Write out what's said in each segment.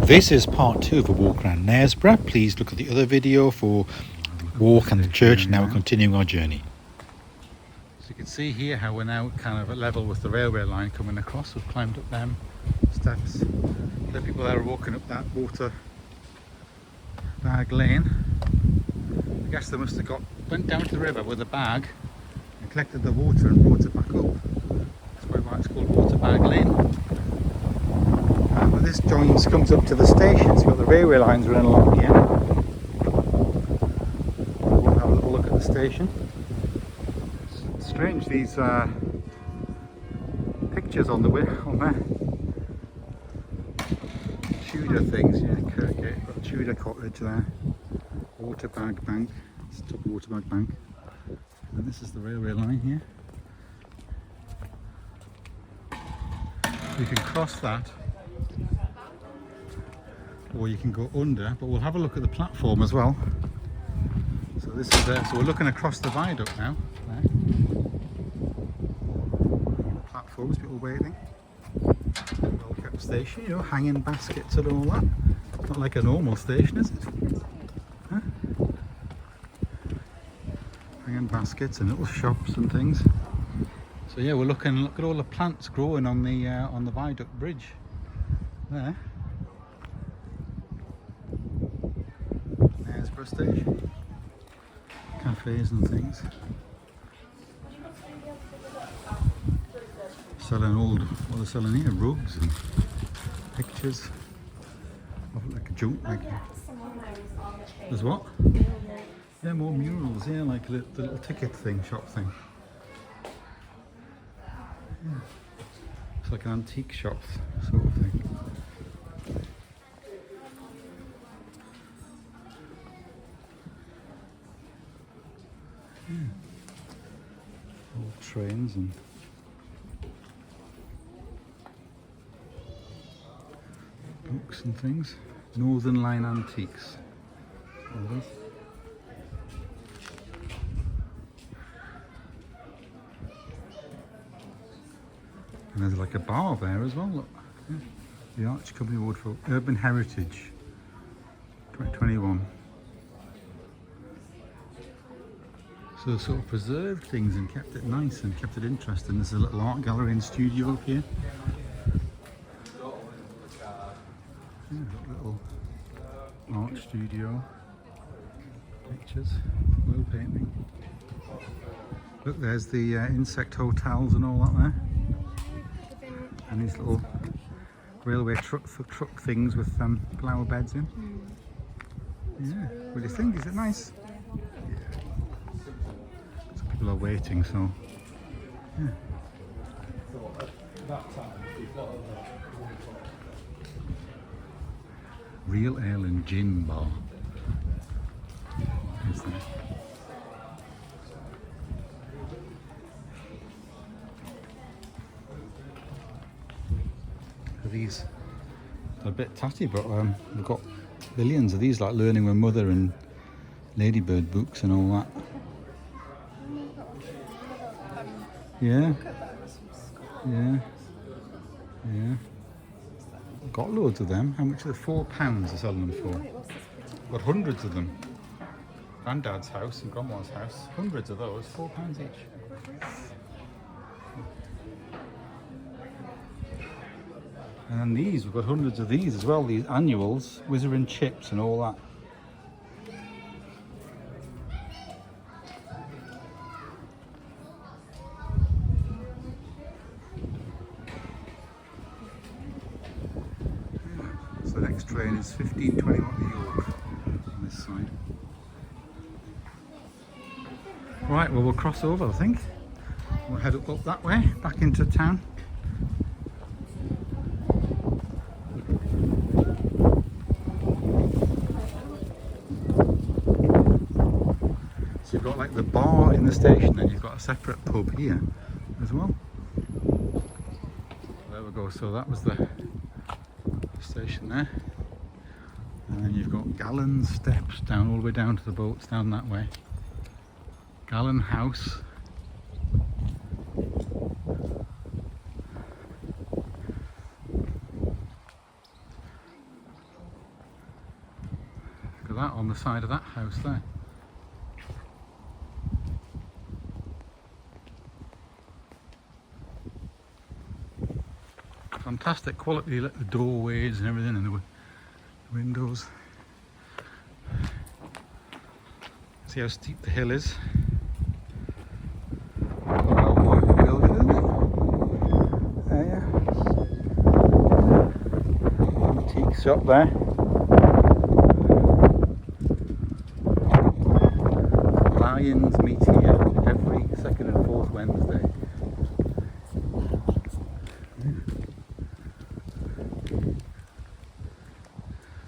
This is part 2 of a walk around Knaresborough. Please look at the other video for the walk and the church. Now we're continuing our journey. So you can see here how we're now kind of at level with the railway line coming across. We've climbed up them steps. The people that are walking up that water bag lane, I guess they must have went down to the river with a bag and collected the water and brought it back up. That's probably why it's called Water Bag Lane. But this comes up to the station, so you've got the railway lines running along here. We'll have a little look at the station. It's strange, these pictures on there. Tudor things, yeah, Kirkgate, got Tudor cottage there. Waterbag Bank, it's top Waterbag Bank. And this is the railway line here. You can cross that, or you can go under, but we'll have a look at the platform as well. So this is there, so we're looking across the viaduct now. There. Platforms, people waiting. Well kept station, you know, hanging baskets and all that. Not like a normal station, is it? Huh? Hanging baskets and little shops and things. So yeah, look at all the plants growing on the viaduct bridge there. Knaresborough station, cafes and things. Selling what they're selling here, rugs and pictures of like a junk, like there's what? Yeah, more murals, yeah, like the little ticket thing, shop thing. Yeah. It's like an antique shop sort of thing. Yeah. Old trains and books and things. Northern Line Antiques. All this. And there's like a bar there as well, look. Yeah. The Arch Company Award for Urban Heritage 2021. So they sort of preserved things and kept it nice and kept it interesting. There's a little art gallery and studio up here. Yeah, little art studio. Pictures, oil painting. Look, there's the insect hotels and all that there. And these little railway truck things with flower beds in. Yeah, what do you think? Is it nice? Yeah. So people are waiting, so yeah. Real ale and gin bar. Is there? These are a bit tatty, but we've got billions of these, like Learning with Mother and Ladybird books and all that. Yeah, yeah. Got loads of them. How much are they? £4 they're selling them for. Got hundreds of them. Granddad's house and Grandma's house. Hundreds of those. £4 each. And then these, we've got hundreds of these as well, these annuals, Whizzer and Chips and all that. So the next train is 15:21 to York on this side. Right, well we'll cross over I think. We'll head up that way, back into town. So you've got like the bar in the station and you've got a separate pub here as well. There we go, so that was the station there. And then you've got Gallon steps down all the way down to the boats down that way. Gallon House. that on the side of that house there. Fantastic quality, like the doorways and everything, and the windows. See how steep the hill is. Antique shop there. Lions meet here every second and fourth Wednesday.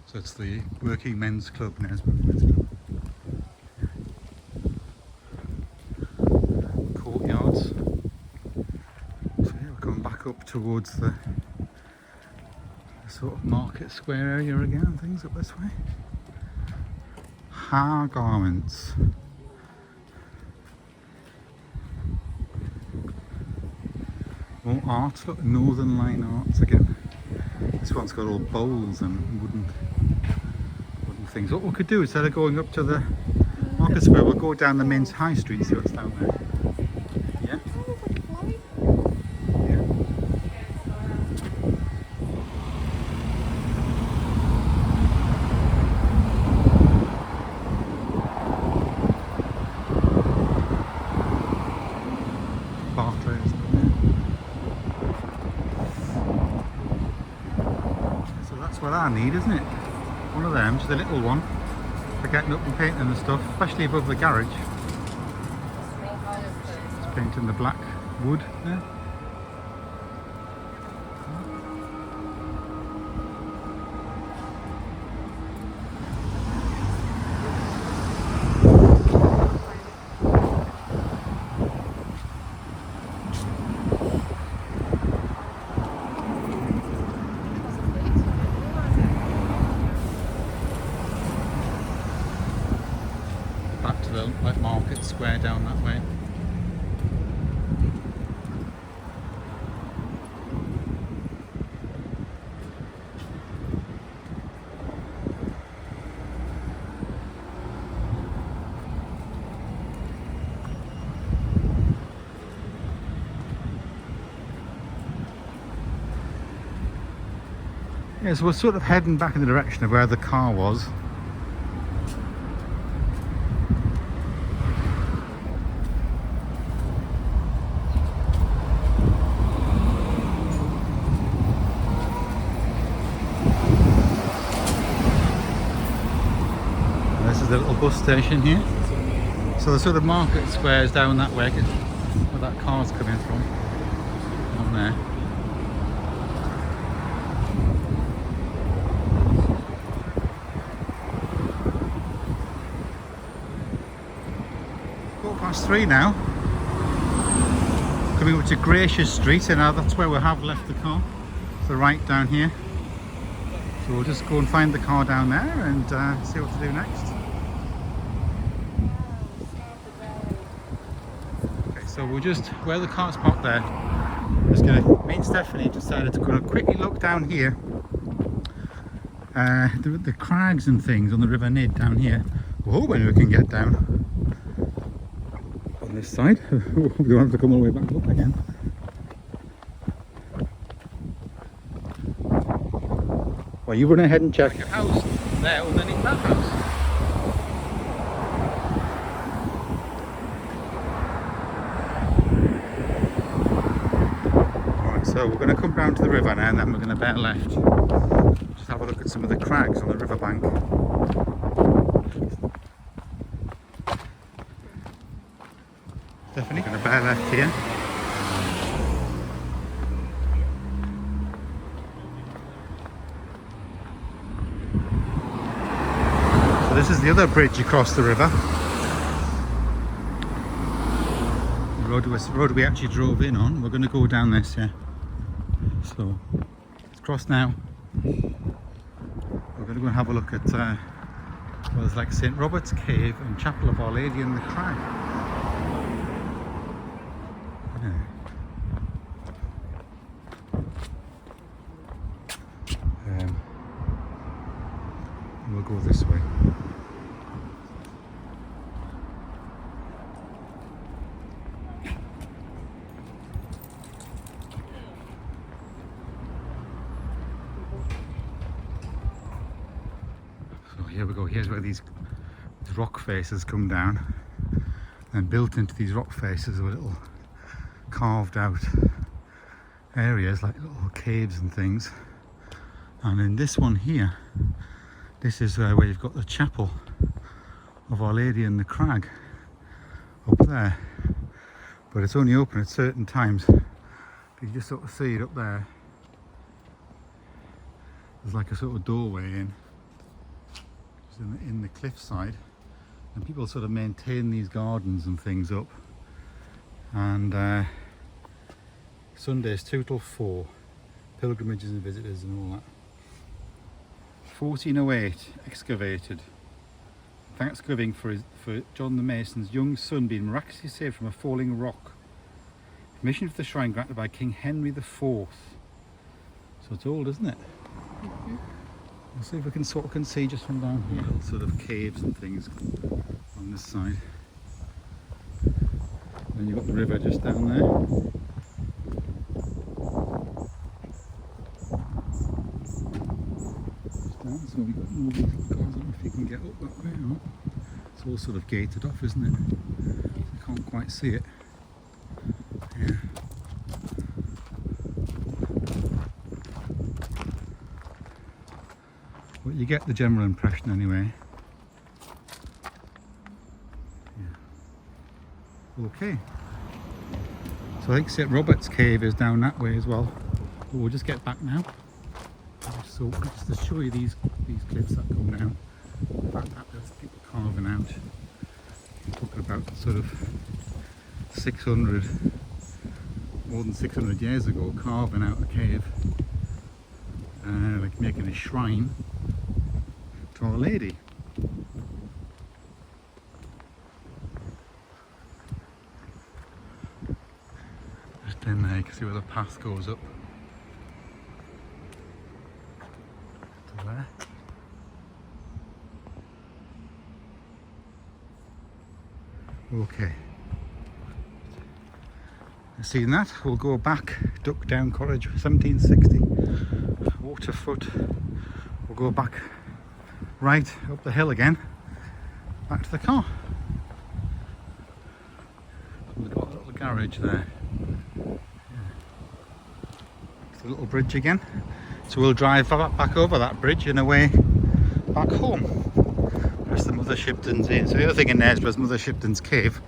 So it's the Working Men's Club, Knaresborough Men's Club. Courtyards. So yeah, we're coming back up towards the sort of market square area again, things up this way. Haar garments. More art, look, Northern Line Arts again. This one's got all bowls and wooden things. What we could do, instead of going up to the market square, we'll go down the Men's High Street, see what's down there. Yeah? Yeah. Barclays. So that's what I need, isn't it? One of them, just a little one for getting up and painting and stuff, especially above the garage. It's painting the black wood there. Back to the market square down that way. Yeah, so we're sort of heading back in the direction of where the car was. This is the little bus station here. So the sort of market square is down that way, where that car's coming from. Down there. 3:15 now. Coming up to Gracious Street, and now that's where we have left the car. So right down here. So we'll just go and find the car down there and see what to do next. Okay, so we'll just, where the car's parked there, just gonna, me and Stephanie decided to go and quickly look down here. The crags and things on the River Nid down here. We're hoping we can get down on this side. We don't have to come all the way back up again. Well, you run ahead and check. Like a house there underneath that house. Alright, so we're going to come down to the river now and then we're going to bear left. Just have a look at some of the crags on the riverbank. Definitely going to bear left here. So this is the other bridge across the river. The road we actually drove in on. We're going to go down this, yeah. So it's crossed now. We're going to go and have a look at well, there's like St. Robert's Cave and Chapel of Our Lady in the Crag. We'll go this way. here we go. Here's where these rock faces come down, and built into these rock faces were little carved out areas like little caves and things. And in this one here, this is where you've got the chapel of Our Lady in the Crag up there, but it's only open at certain times. You just sort of see it up there. There's like a sort of doorway in the cliffside, and people sort of maintain these gardens and things up. And Sundays 2 till 4, pilgrimages and visitors and all that. 1408, excavated. Thanksgiving for John the Mason's young son being miraculously saved from a falling rock. Permission for the shrine granted by King Henry IV. So it's old, isn't it? Mm-hmm. We'll see if we can sort of see just from down here, little sort of caves and things on this side. Then you've got the river just down there. So we've got all these little cars. I don't know if you can get up that way or not. It's all sort of gated off, isn't it? You can't quite see it. Yeah. But you get the general impression anyway. Yeah. Okay. So I think St. Robert's Cave is down that way as well. But we'll just get back now. So just to show you these cliffs that come down. The fact that there's people carving out. We're talking about sort of 600, more than 600 years ago, carving out a cave, like making a shrine to Our Lady. Just in there, you can see where the path goes up. There. Okay. Seeing that, we'll go back Duck Down Cottage, 1760, Waterfoot. We'll go back right up the hill again, back to the car. We've got a little garage there. It's a little bridge again. So we'll drive back over that bridge and away back home. There's the Mother Shipton's in. So the other thing in Knaresborough is Mother Shipton's Cave,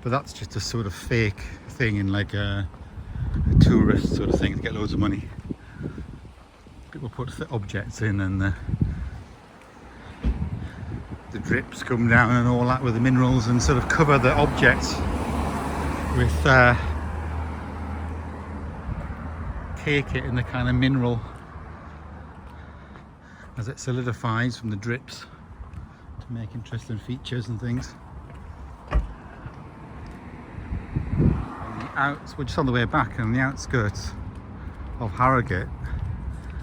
but that's just a sort of fake thing in like a tourist sort of thing to get loads of money. People put objects in, and the drips come down and all that with the minerals, and sort of cover the objects with cake it in the kind of mineral as it solidifies from the drips to make interesting features and things. We're just on the way back, and on the outskirts of Harrogate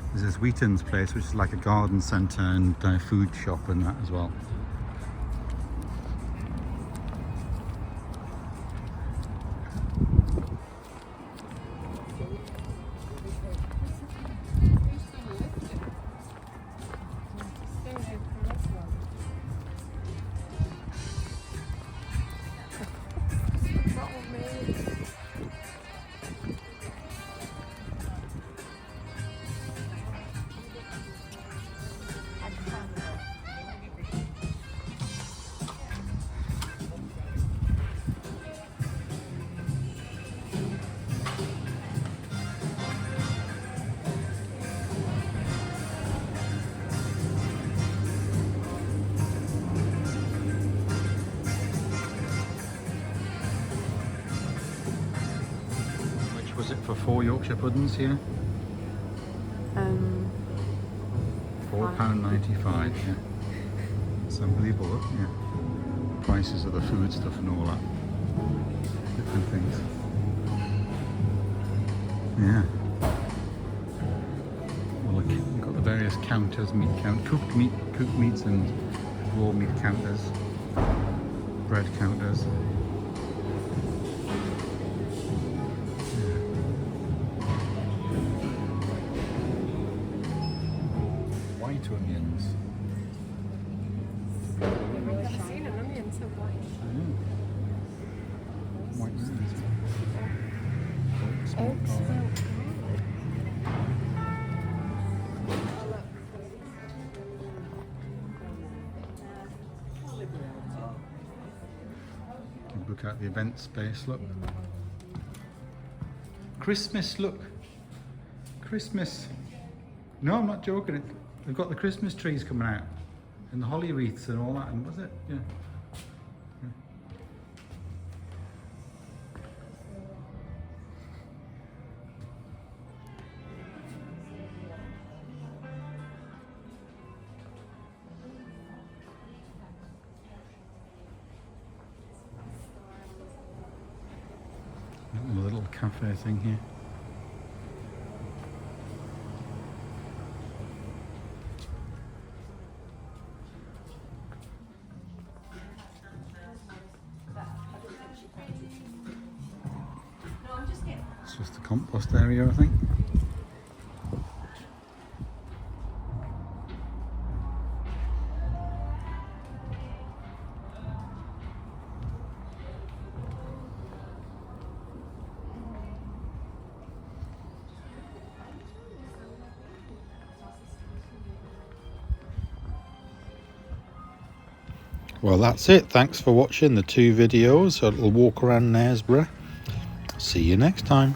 there's this Wheaton's place, which is like a garden centre and food shop and that as well. Was it for 4 Yorkshire puddings here? £4.95, yeah. It's unbelievable, yeah. Prices of the food stuff and all that. Different things. Yeah. Well, look, you've got the various counters, meat count, cooked meats and raw meat counters, bread counters. Onions. look at the event space. Look, Christmas. Look, Christmas. No, I'm not joking. They've got the Christmas trees coming out and the holly wreaths and all that. And was it? Yeah. A little cafe thing here. It's just a compost area, I think. Well, that's it. Thanks for watching the 2 videos. A little walk around Knaresborough. See you next time.